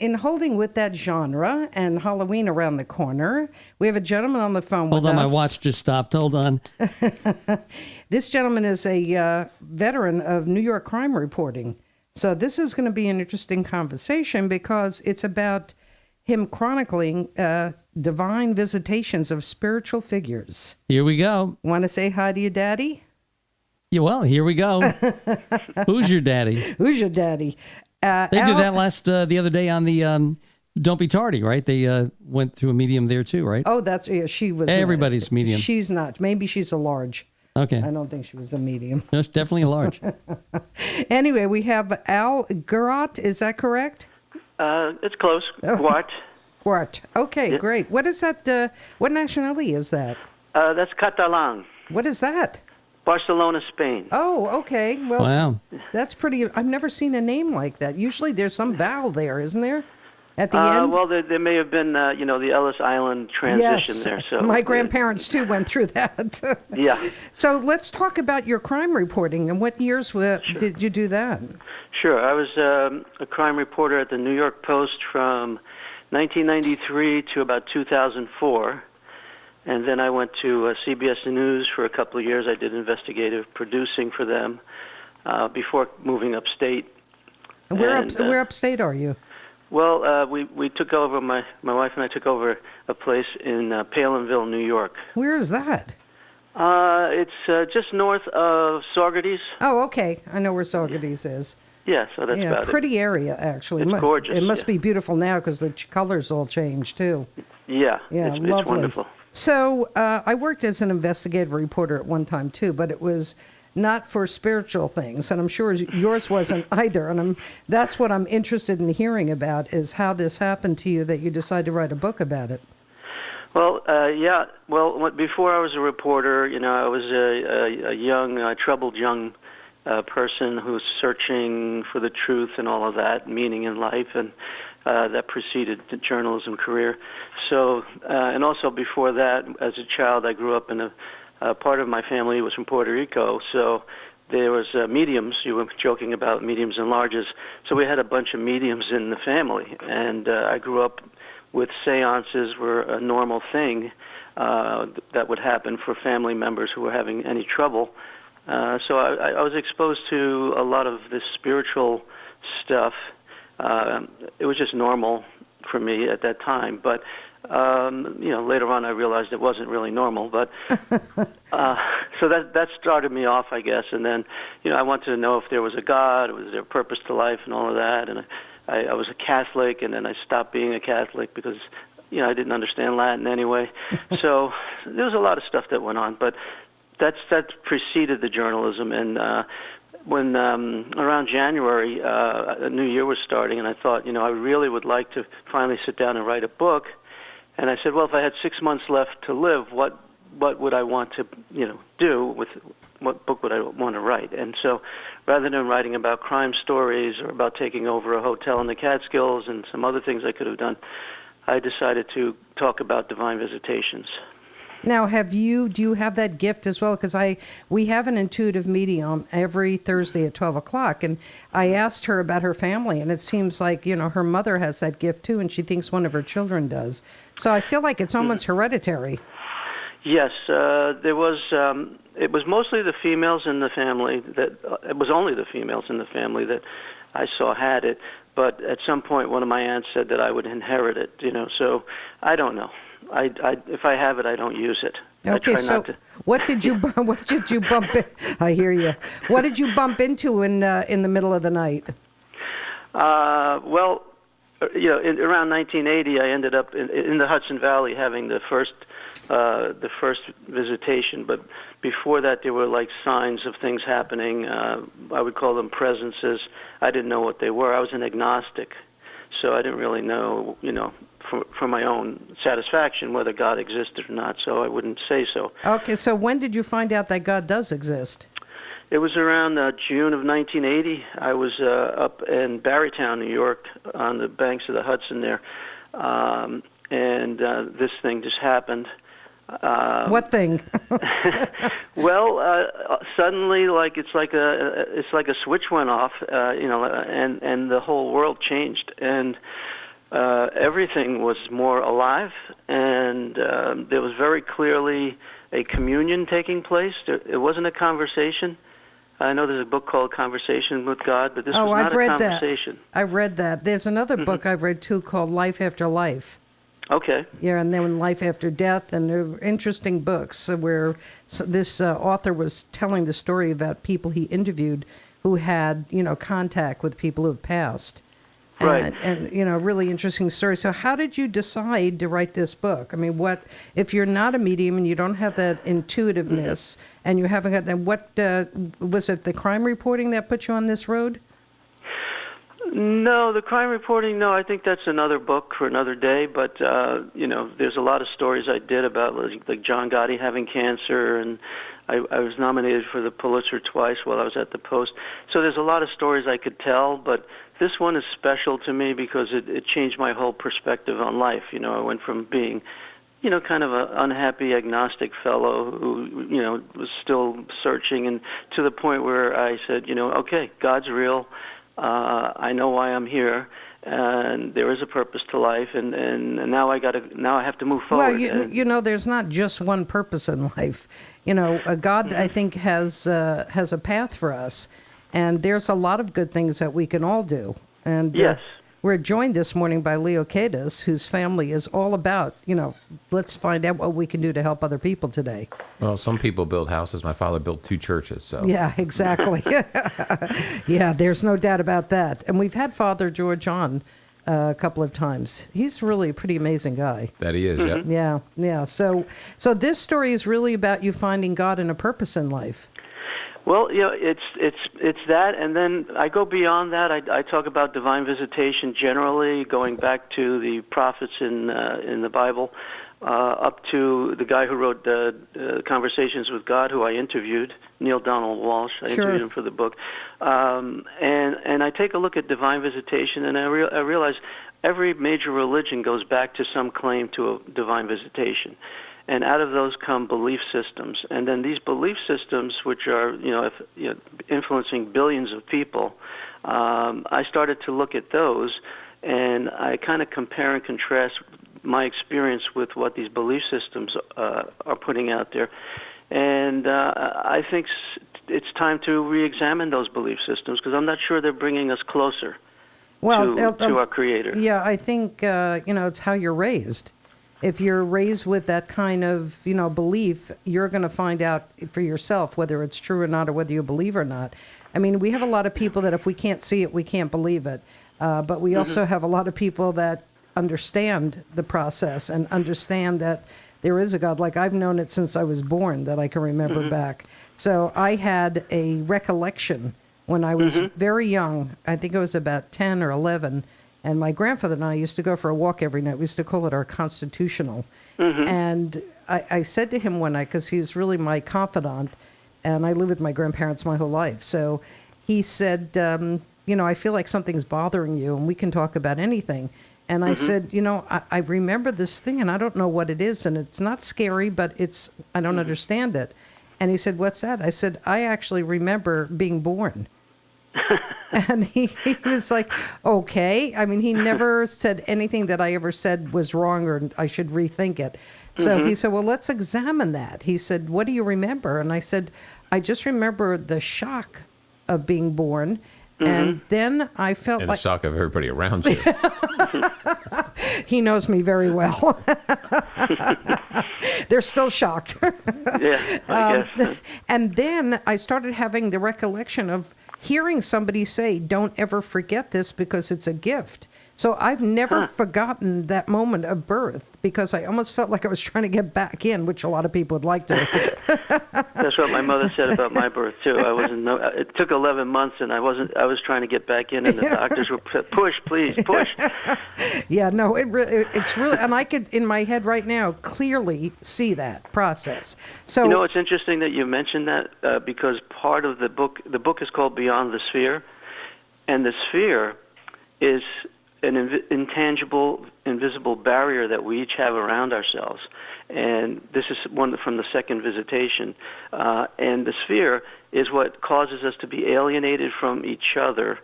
in holding with that genre and Halloween around the corner, we have a gentleman on the phone with us. Hold on, my watch just stopped. Hold on. This gentleman is a veteran of New York crime reporting. So this is going to be an interesting conversation because it's about him chronicling divine visitations of spiritual figures. Here we go. Want to say hi to your daddy? Yeah, well, here we go. Who's your daddy? Who's your daddy? They did that the other day on the Don't Be Tardy, right? They went through a medium there too, right? Oh, she was. Everybody's medium. She's not. Maybe she's a large. Okay. I don't think she was a medium. No, it's definitely a large. Anyway, we have Al Gurat. Is that correct? It's close. Guart. Guart. Okay, Yep. great. What is that? What nationality is that? That's Catalan, What is that? Barcelona, Spain. Oh, okay. Well, Wow. that's pretty. I've never seen a name like that. Usually there's some vowel there, isn't there? At the end? Well, there may have been, the Ellis Island transition Yes. there. So My grandparents, too, went through that. Yeah. So let's talk about your crime reporting. And what years did you do that? Sure. I was a crime reporter at the New York Post from 1993 to about 2004. And then I went to CBS News for a couple of years. I did investigative producing for them before moving upstate. Where upstate are you? Well, we took over, my wife and I took over a place in Palinville, New York. Where is that? It's just north of Saugerties. Oh, okay. I know where Saugerties is. Yeah, so that's about pretty area, actually. It's gorgeous. It must be beautiful now because the colors all changed, too. Yeah, Yeah, it's lovely. wonderful. So I worked as an investigative reporter at one time, too, but it was not for spiritual things, and I'm sure yours wasn't either. And that's what I'm interested in hearing about, is how this happened to you that you decided to write a book about it. Well, yeah. Well, before I was a reporter, I was a young, troubled young person who was searching for the truth and all of that, meaning in life, and that preceded the journalism career. So, and also before that, as a child, I grew up in a part of my family was from Puerto Rico, so there was mediums. You were joking about mediums and larges. So we had a bunch of mediums in the family, and I grew up with seances were a normal thing that would happen for family members who were having any trouble. So I was exposed to a lot of this spiritual stuff. It was just normal for me at that time, but later on I realized it wasn't really normal. But so that started me off, I guess. And then, I wanted to know if there was a God, was there a purpose to life, and all of that. And I was a Catholic, and then I stopped being a Catholic because I didn't understand Latin anyway. So there was a lot of stuff that went on, but that preceded the journalism. And when around January, a new year was starting, and I thought, I really would like to finally sit down and write a book. And I said, well, if I had 6 months left to live, what would I want to, do with what book would I want to write? And so rather than writing about crime stories or about taking over a hotel in the Catskills and some other things I could have done, I decided to talk about divine visitations. Now, do you have that gift as well? Because we have an intuitive medium every Thursday at 12 o'clock, and I asked her about her family, and it seems like, her mother has that gift too, and she thinks one of her children does. So I feel like it's almost hereditary. Yes, there was. It was mostly the females in the family it was only the females in the family that I saw had it. But at some point, one of my aunts said that I would inherit it. So I don't know. If I have it, I don't use it. Okay, I try so not to. what did you bump in? I hear you. What did you bump into in the middle of the night? Well, around 1980, I ended up in the Hudson Valley having the first visitation. But before that, there were like signs of things happening. I would call them presences. I didn't know what they were. I was an agnostic, so I didn't really know, for my own satisfaction whether God existed or not. So I wouldn't say so. Okay, so when did you find out that God does exist? It was around June of 1980. I was up in Barrytown, New York, on the banks of the Hudson there, and this thing just happened. What thing? Well, suddenly, it's like a switch went off, and the whole world changed. And everything was more alive, and there was very clearly a communion taking place. It wasn't a conversation. I know there's a book called Conversation with God, but this was not I've a read conversation. that. I've read that. There's another book I've read too called Life After Life. Okay. Yeah, and then Life After Death, and they're interesting books where this author was telling the story about people he interviewed who had, contact with people who have passed. Right. And really interesting story. So how did you decide to write this book? I mean, what if you're not a medium and you don't have that intuitiveness and you haven't got that, what was it the crime reporting that put you on this road? No, the crime reporting, no, I think that's another book for another day, but, there's a lot of stories I did about, like John Gotti having cancer, and I was nominated for the Pulitzer twice while I was at the Post. So there's a lot of stories I could tell, but this one is special to me because it changed my whole perspective on life. I went from being, kind of an unhappy agnostic fellow who, was still searching, and to the point where I said, okay, God's real. I know why I'm here, and there is a purpose to life, and now I have to move forward. Well, there's not just one purpose in life. God, I think, has a path for us, and there's a lot of good things that we can all do. And yes. We're joined this morning by Leo Cadis, whose family is all about, let's find out what we can do to help other people today. Well, some people build houses. My father built 2 churches, so. Yeah, exactly. Yeah, there's no doubt about that. And we've had Father George on a couple of times. He's really a pretty amazing guy. That he is, yeah. Yeah. So this story is really about you finding God and a purpose in life. Well, it's that, and then I go beyond that. I talk about divine visitation generally, going back to the prophets in the Bible, up to the guy who wrote Conversations with God, who I interviewed, Neil Donald Walsh. I interviewed him for the book, and I take a look at divine visitation, and I realize every major religion goes back to some claim to a divine visitation. And out of those come belief systems. And then these belief systems, which are influencing billions of people, I started to look at those, and I kind of compare and contrast my experience with what these belief systems are putting out there. And I think it's time to re-examine those belief systems, because I'm not sure they're bringing us closer to our Creator. Yeah, I think, it's how you're raised. If you're raised with that kind of, belief, you're going to find out for yourself whether it's true or not, or whether you believe or not. I mean, we have a lot of people that if we can't see it, we can't believe it. But we also have a lot of people that understand the process and understand that there is a God. Like I've known it since I was born, that I can remember back. So I had a recollection when I was very young. I think I was about 10 or 11. And my grandfather and I used to go for a walk every night. We used to call it our constitutional. And I said to him one night, because he was really my confidant, and I lived with my grandparents my whole life. So he said, I feel like something's bothering you, and we can talk about anything. And I said, I remember this thing, and I don't know what it is, and it's not scary, but I don't understand it. And he said, what's that? I said, I actually remember being born. And he was like, okay. I mean, he never said anything that I ever said was wrong or I should rethink it. So he said, well, let's examine that. He said, what do you remember? And I said, I just remember the shock of being born. And then I felt and like... the shock of everybody around you. He knows me very well. They're still shocked. Yeah, I guess. And then I started having the recollection of hearing somebody say, don't ever forget this because it's a gift. So I've never forgotten that moment of birth, because I almost felt like I was trying to get back in, which a lot of people would like to. That's what my mother said about my birth too. It took 11 months, and I was trying to get back in, and the doctors were push, please, push. Yeah, no, it's really, and I could in my head right now clearly see that process. So it's interesting that you mentioned that because part of the book is called Beyond the Sphere, and the sphere is an intangible, invisible barrier that we each have around ourselves. And this is one from the second visitation. And the sphere is what causes us to be alienated from each other.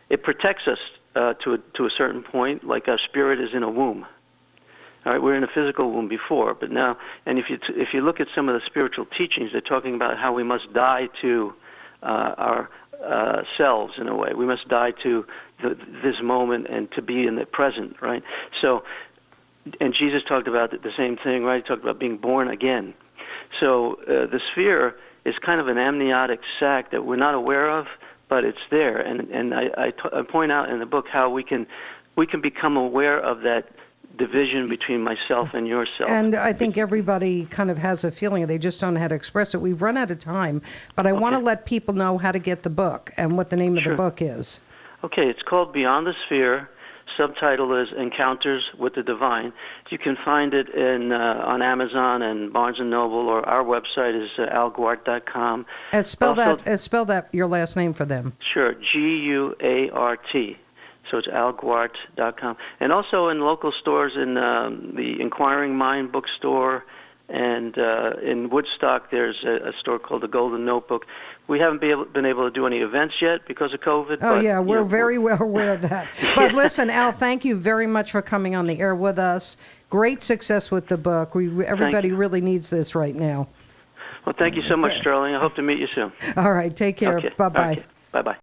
It protects us to a certain point, like our spirit is in a womb. All right, we're in a physical womb before, but now, and if you look at some of the spiritual teachings, they're talking about how we must die to our selves in a way. We must die to this moment and to be in the present, right? So, and Jesus talked about the same thing, right? He talked about being born again. So the sphere is kind of an amniotic sac that we're not aware of, but it's there. And I point out in the book how we can become aware of that division between myself and yourself. And I think everybody kind of has a feeling, they just don't know how to express it. We've run out of time, but I want to let people know how to get the book and what the name of the book is. Okay, it's called Beyond the Sphere. Subtitle is Encounters with the Divine. You can find it on Amazon and Barnes & Noble, or our website is alguart.com. Spell that your last name for them. Sure, Guart. So it's alguart.com. And also in local stores, in the Inquiring Mind bookstore, and in Woodstock there's a store called the Golden Notebook. We haven't been able to do any events yet because of COVID. Oh, but, yeah, we're very well aware of that. But listen, Al, thank you very much for coming on the air with us. Great success with the book. Everybody really needs this right now. Well, thank you so much, Sterling. I hope to meet you soon. All right, take care. Okay. Bye-bye. Okay. Bye-bye.